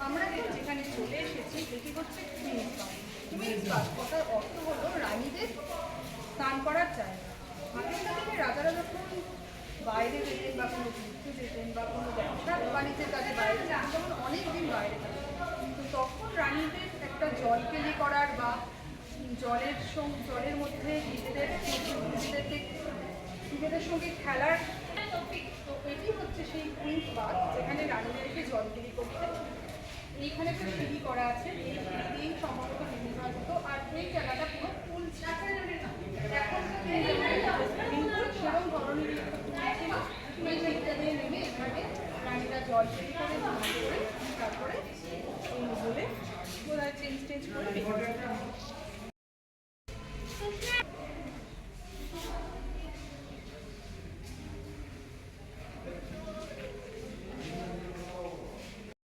আমরা যেখানে চলে এসেছি এটি হচ্ছে কুইন্স বাথ। কুইন্স বাথ কথার অর্থ হলো রানীদের স্নান করার জায়গা। আগেকার দিনে রাজারা যখন বাইরে যেতেন বা কোনো ঘুরতে যেতেন বা কোনো ব্যবসা বাণিজ্যের কাজে বাইরে যেতেন তখন অনেক দিন বাইরে থাকতেন, কিন্তু তখন রানীদের একটা জলকেলি করার বা জলের মধ্যে নিজেদের সঙ্গে খেলার, তো এটি হচ্ছে সেই কুইন্স বাথ যেখানে রানীদেরকে জলকেলি করতে। এইখানে একটা সিঁড়ি করা আছে, এই সিঁড়ি দিয়েই সম্ভবত বিভিন্ন হতো। আর এই জায়গাটা পুরো ফুল এখন সেরকম ধরনের এই সিঁড়িটা দিয়ে নেমে এখানে রানীরা জলকেলি করে